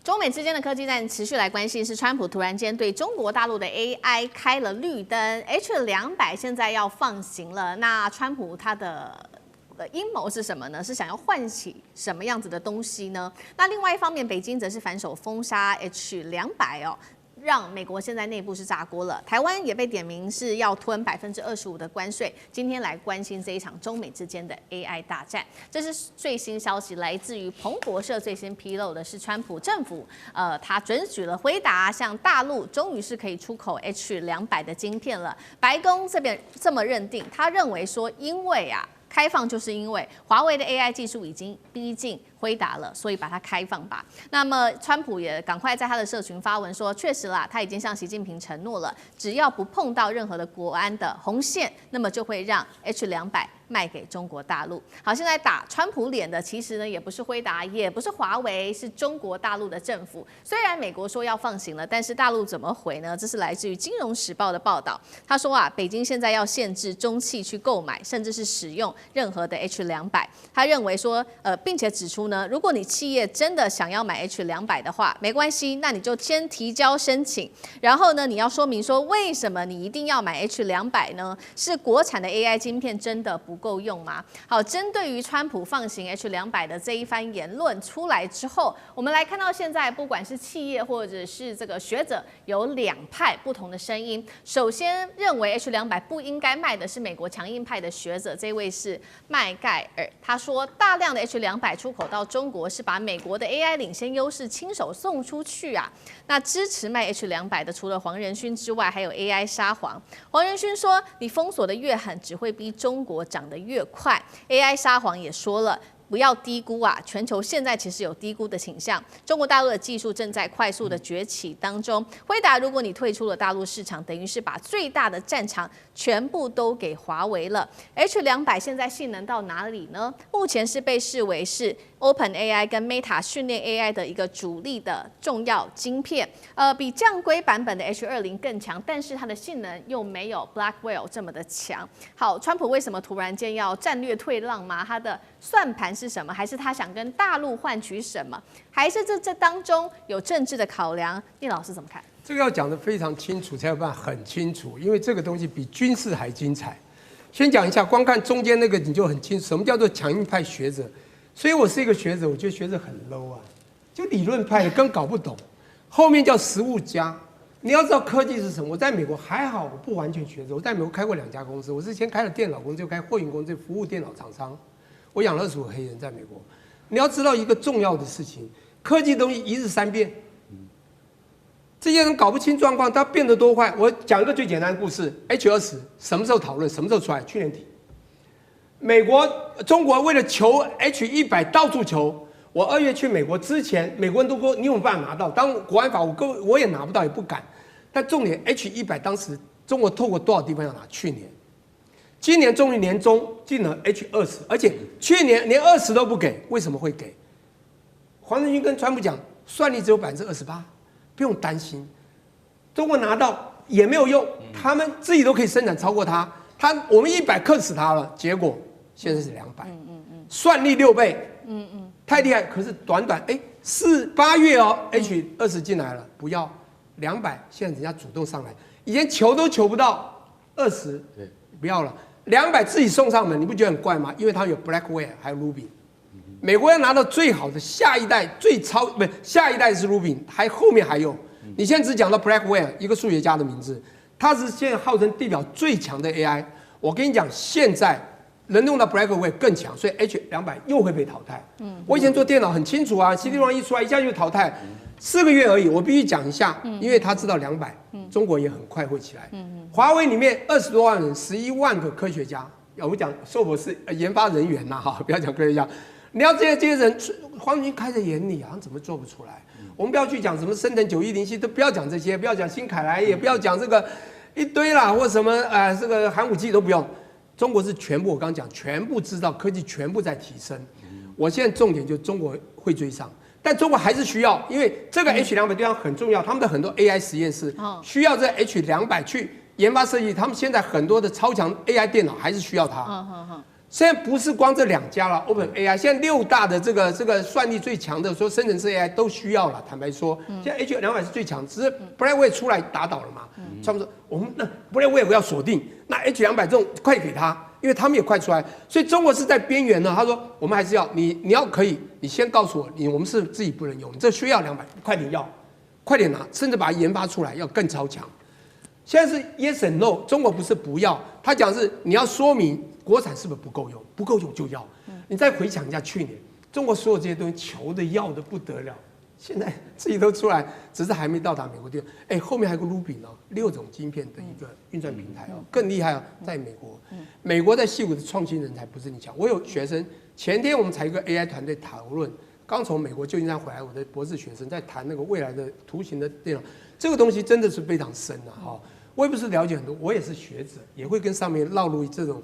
中美之間的科技戰持續來關心，是川普突然間對中國大陸的 AI 開了綠燈 ，H200現在要放行了。那川普他的陰謀是什麼呢？是想要喚起什麼樣子的東西呢？那另外一方面，北京則是反手封殺 H200哦。讓美國現在內部是炸鍋了，台灣也被點名是要吞25%的關稅。今天來關心這一場中美之間的 AI 大戰，這是最新消息，來自於彭博社最新披露的是，川普政府他准許了輝達向大陸終於是可以出口 H200的晶片了。白宮這邊這麼認定，他認為說，因為開放就是因為華為的 AI 技術已經逼近輝達了，所以把它開放吧。那麼川普也趕快在他的社群發文說，確實啦，他已經向習近平承諾了，只要不碰到任何的國安的紅線，那麼就會讓 H200賣給中國大陸。好，現在打川普臉的其實呢也不是輝達，也不是華為，是中國大陸的政府。雖然美國說要放行了，但是大陸怎麼回呢？這是來自於《金融時報》的報道。他說北京現在要限制中企去購買，甚至是使用任何的 H200。他認為說，並且指出呢，如果你企業真的想要買 H200的話，沒關係，那你就先提交申請，然後呢，你要說明說為什麼你一定要買 H200呢？是國產的 AI 晶片真的不夠用嗎？好，針對於川普放行 H200的這一番言論出來之後，我們來看到現在不管是企業或者是這個學者，有兩派不同的聲音。首先認為 H200不應該賣的是美國強硬派的學者，這位是麥蓋爾，他說大量的 H200出口到中國是把美國的 AI 領先優勢親手送出去啊。那支持賣 H200的除了黃仁勳之外，還有 AI 沙皇。黃仁勳說，你封鎖的越狠，只會逼中國漲得越快。AI 沙皇也說了，不要低估全球現在其實有低估的傾向。中國大陸的技術正在快速的崛起當中。輝達，如果你退出了大陸市場，等於是把最大的戰場全部都給華為了。H200現在性能到哪裡呢？目前是被視為是 OpenAI 跟 Meta 訓練 AI 的一個主力的重要晶片，比降規版本的 H20更強，但是它的性能又沒有 Blackwell 這麼的強。好，川普為什麼突然間要戰略退讓嗎？他的算盤是什麼？還是他想跟大陸換取什麼？還是這當中有政治的考量？葉老師怎麼看？這個要講得非常清楚，才有辦法很清楚，因為這個東西比軍事還精彩。先講一下，光看中間那個你就很清楚，什麼叫做強硬派學者。所以我是一個學者，我覺得學者很 low 就理論派的更搞不懂。後面叫實務家，你要知道科技是什麼。我在美國還好，我不完全學者，我在美國開過2家公司，我是先開了電腦公司，就開貨運公司，服務電腦廠商。我養了25個黑人在美國。你要知道一個重要的事情，科技東西一日三變。這些人搞不清狀況，它變得多快。我講一個最簡單的故事 ：H20什麼時候討論？什麼時候出來？去年底。中國為了求 H100到處求。我2月去美國之前，美國人都說你有沒有辦法拿到？當國安法我也拿不到，也不敢。但重點 H100當時中國透過多少地方要拿？去年，今年終於年中進了 H20，而且去年連20都不給，為什麼會給？黃仁勳跟川普講，算力只有28%，不用擔心。中國拿到也沒有用，他們自己都可以生產超過他。我們100克死他了，結果現在是200，算力6倍，太厲害。可是短8月H20進來了，不要200，現在人家主動上來，以前求都求不到20，不要了，200自己送上門，你不覺得很怪嗎？因為它有 Blackwell 還有 Rubin，美國要拿到最好的下一代下一代是 Rubin， 後面還有，你現在只講到 Blackwell 一個數學家的名字。它是現在號稱地表最強的 AI， 我跟你講，現在能用到 Blackwell 更強，所以 H200又會被淘汰。我以前做電腦很清楚啊 ，CD-ROM 一出來一下就淘汰，4個月而已。我必須講一下，因為他知道200，中國也很快會起來。華為裡面20多萬人，11萬個科學家，我們講碩博士研發人員吶，不要講科學家。你要這些人，黃仁勳開在眼裡啊，怎麼做不出來？我們不要去講什麼升騰9107，都不要講這些，不要講新凱萊，也不要講這個一堆啦，或什麼這個寒武紀都不用。中國是全部，我剛講全部知道科技全部在提升。我現在重點就是中國會追上，但中國還是需要，因為這個 H200對他很重要，他們的很多 AI 實驗室需要這 H200去研發設計，他們現在很多的超強 AI 電腦還是需要它。現在不是光這2家了 ，OpenAI 現在6大的這個算力最強的，說生成式 AI 都需要了。坦白說，現在 H200是最強，只是 Blackwell 出來打倒了嘛。他們說我們那 Blackwell 要鎖定，那 H200這種快給他，因為他們也快出來，所以中國是在邊緣呢。他說我們還是要你要可以，你先告訴我，我们是自己不能用，你這需要200，快點要，快點拿，甚至把它研發出來，要更超强。現在是 yes and no， 中國不是不要，他講是你要說明國產是不是不夠用，不夠用就要。你再回想一下去年，中國所有這些東西求的要的不得了，現在自己都出來，只是還沒到達美國地方。哎，後面還有個 Rubin 哦，6種晶片的一個運算平台哦，更厲害哦，在美國。美國在矽谷的創新人才不是你講。我有學生，前天我們才一個 AI 團隊討論，剛從美國舊金山回來，我的博士學生在談那個未來的圖形的電腦，這個東西真的是非常深啊哈。我也不是了解很多，我也是學者，也會跟上面落入這種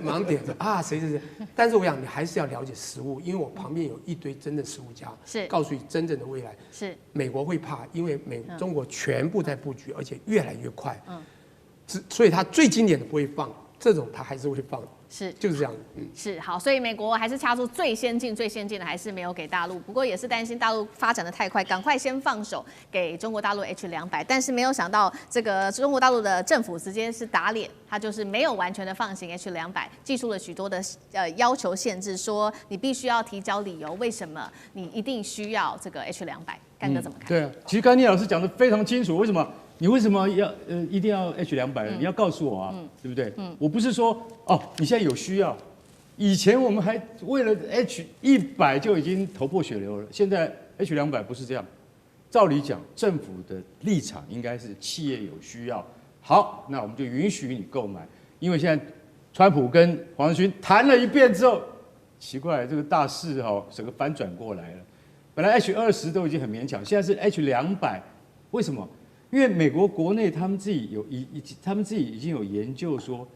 盲點啊，誰，但是我想你還是要了解實務，因為我旁邊有一堆真的實務家，是告訴你真正的未來。是美國會怕，因為中國全部在布局，而且越來越快，所以他最經典的不會放，這種他還是會放。是，就是這樣。是好，所以美國還是掐住最先進的，還是沒有給大陸。不過也是擔心大陸發展的太快，趕快先放手給中國大陸 H200。但是沒有想到，這個中國大陸的政府直接是打臉，他就是沒有完全的放行 H200，祭出了許多的要求限制，說你必須要提交理由，為什麼你一定需要這個 H200？幹哥怎麼看？對啊，其實剛才聶老師講得非常清楚，為什麼？你為什麼要一定要 H200？你要告訴我啊，對不对？我不是說哦，你現在有需要，以前我們還為了 H100就已經頭破血流了，現在 H200不是這樣。照理講，政府的立場應該是企業有需要，好，那我們就允許你購買。因為現在川普跟黃仁勳談了一遍之後，奇怪，這個大勢哦，整個翻轉過來了。本來 H20都已經很勉強，現在是 H200，為什麼？因為美國國內他們自己已經有研究說，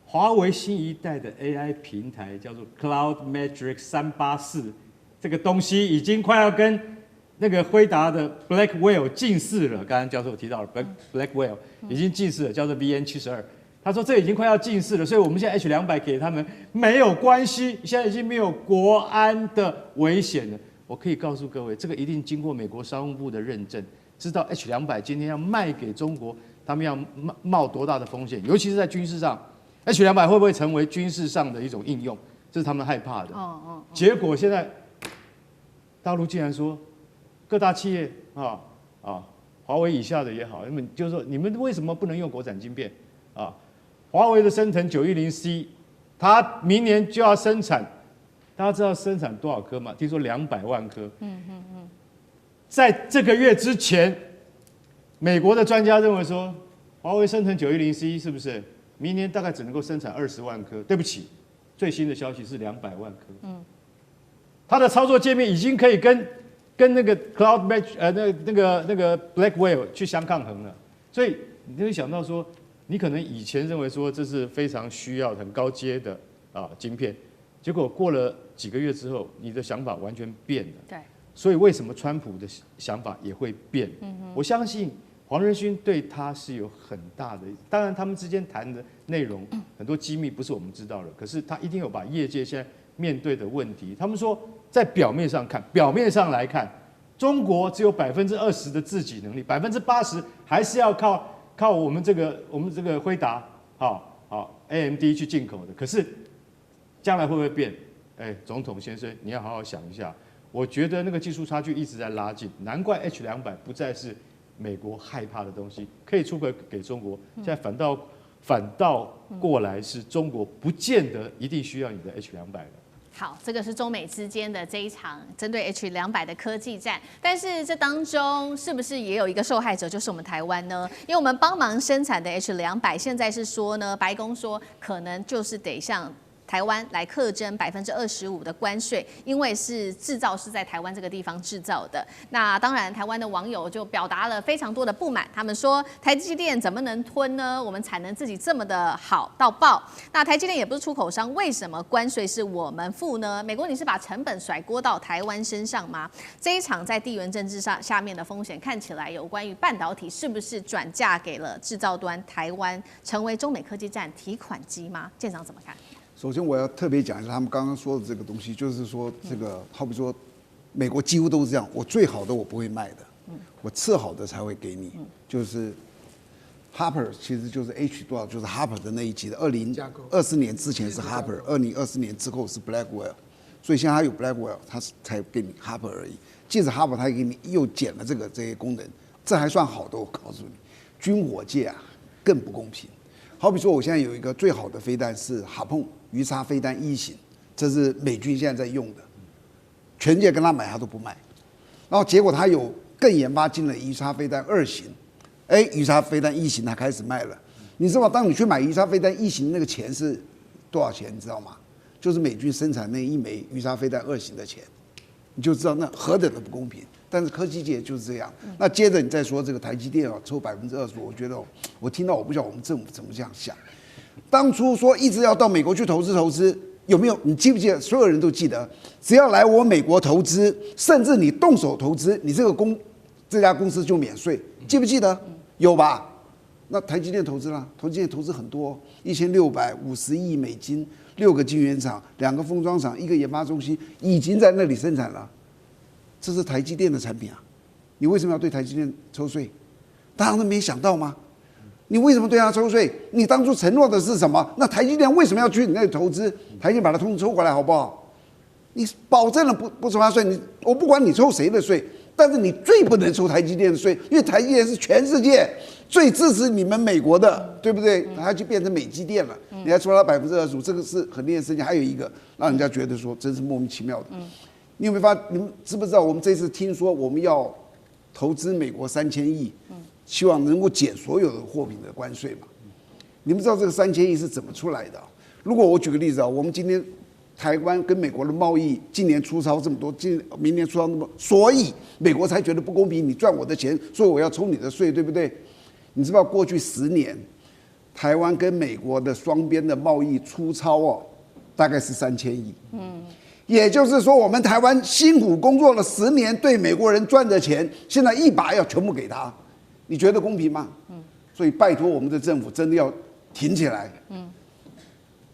華為新一代的 AI 平台叫做 Cloud Matrix 384，這個東西已經快要跟那個輝達的 Blackwell 近似了。剛剛教授提到了 Blackwell 已經近似了，叫做 BN72。他說這已經快要近似了，所以我們現在 H200給他們沒有關係，現在已經沒有國安的危險了。我可以告訴各位，這個一定經過美國商務部的認證。知道 H200今天要賣給中國，他們要冒多大的風險？尤其是在軍事上 ，H200會不會成為軍事上的一種應用？這是他們害怕的。結果現在大陸竟然說，各大企業華為以下的也好，就是說你們為什麼不能用國產晶片啊？華為的昇騰910C，它明年就要生產，大家知道生產多少顆嗎？聽說200萬顆。在這個月之前，美國的專家認為說，華為昇騰910C 是不是明年大概只能夠生產20萬顆？對不起，最新的消息是200萬顆。它的操作界面已經可以跟那個 Cloud Match 那個 Blackwell 去相抗衡了。所以你就會想到說，你可能以前認為說這是非常需要很高階的晶片，結果過了幾個月之後，你的想法完全變了。對。所以為什麼川普的想法也會變？我相信黃仁勳對他是有很大的，當然他們之間談的內容很多機密不是我們知道的，可是他一定有把業界現在面對的問題。他們說在表面上來看，中國只有20%的自給能力，80%還是要靠我們這個輝達AMD 去進口的。可是將來會不會變？總統先生，你要好好想一下。我覺得那個技術差距一直在拉近，難怪 H200不再是美國害怕的東西，可以出口給中國。現在反倒過來是中國不見得一定需要你的 H200了。好，這個是中美之間的這一場針對 H200的科技戰，但是這當中是不是也有一個受害者，就是我們台灣呢？因為我們幫忙生產的 H200，現在是說呢，白宮說可能就是得向台灣來課徵25%的關稅，因為是製造是在台灣這個地方製造的。那當然，台灣的網友就表達了非常多的不滿，他們說台積電怎麼能吞呢？我們產能自己這麼的好到爆，那台積電也不是出口商，為什麼關稅是我們付呢？美國你是把成本甩鍋到台灣身上嗎？這一場在地緣政治上下面的風險，看起來有關於半導體是不是轉嫁給了製造端台灣，成為中美科技戰提款機嗎？艦長怎麼看？首先我要特別講一下他們剛剛說的這個東西，就是說這個好比說，美國幾乎都是這樣，我最好的我不會賣的，我次好的才會給你，就是 Harper 其實就是 H 多少，就是 Harper 的那一級的2020年之前是 Harper，2024年之後是 Blackwell， 所以現在他有 Blackwell， 他才給你 Harper 而已。即使 Harper 他給你又減了這些功能，這還算好的。我告訴你，軍火界啊更不公平。好比說，我現在有一個最好的飛彈是哈碰魚叉飛彈1型，這是美軍現在在用的，全世界跟他買他都不賣。然後結果他有更研發進了魚叉飛彈2型。魚叉飛彈1型它開始賣了，你知道嗎？當你去買魚叉飛彈1型，那個錢是多少錢？你知道嗎？就是美軍生產那一枚魚叉飛彈2型的錢，你就知道那何等的不公平。但是科技界就是這樣。那接着你再說這個台積電抽25%，我覺得我聽到我不曉得我們政府怎麼這樣想。當初說一直要到美國去投資，有沒有？你記不記得？所有人都記得，只要來我美國投資，甚至你動手投資，你這家公司就免稅，記不記得？有吧？那台積電投資了，台積電投資很多，1650億美金，6個晶圓廠，2個封裝廠，1個研發中心，已經在那裡生產了。這是台積電的產品啊，你為什麼要對台積電抽稅？當然沒想到嗎？你為什麼對他抽稅？你當初承諾的是什麼？那台積電為什麼要去你那裡投資？台積電把它通通抽回來好不好？你保證了不抽他稅，我不管你抽誰的稅。但是你最不能抽台積電的稅，因為台積電是全世界最支持你們美國的，對不對？它就變成美積電了，你還抽它25%，這個是很令人生氣。還有一個讓人家覺得說真是莫名其妙的。你有沒有發？你們知不知道我們這次聽說我們要投資美國3000億，希望能夠減所有的貨品的關稅嘛？你們知道這個3000億是怎麼出來的？如果我舉個例子啊，我們今天台灣跟美國的貿易今年出超這麼多，明年出超那麼多，所以美國才覺得不公平，你賺我的錢，所以我要抽你的稅，对不對？你知道過去10年，台灣跟美國的雙邊的貿易出超大概是3000億。也就是說，我們台灣辛苦工作了10年，對美國人賺的錢，現在一把要全部給他，你覺得公平嗎？所以拜託我們的政府真的要挺起來。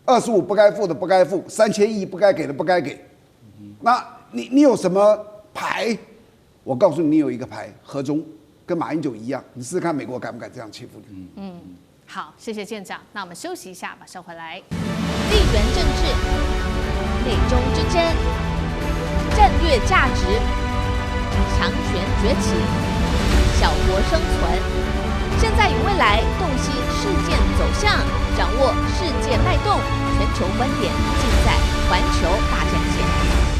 25不該付的不該付，3000億不該給的不該給。那你有什麼牌？我告訴你，你有一個牌，和中跟馬英九一樣，你試試看美国敢不敢這樣欺負你？好，謝謝艦長。那我們休息一下，馬上回來。地緣政治、美中之爭、戰略價值、強權崛起、小國生存。現在與未來洞悉事件走向，掌握世界脈動，全球觀點盡在環球大戰線。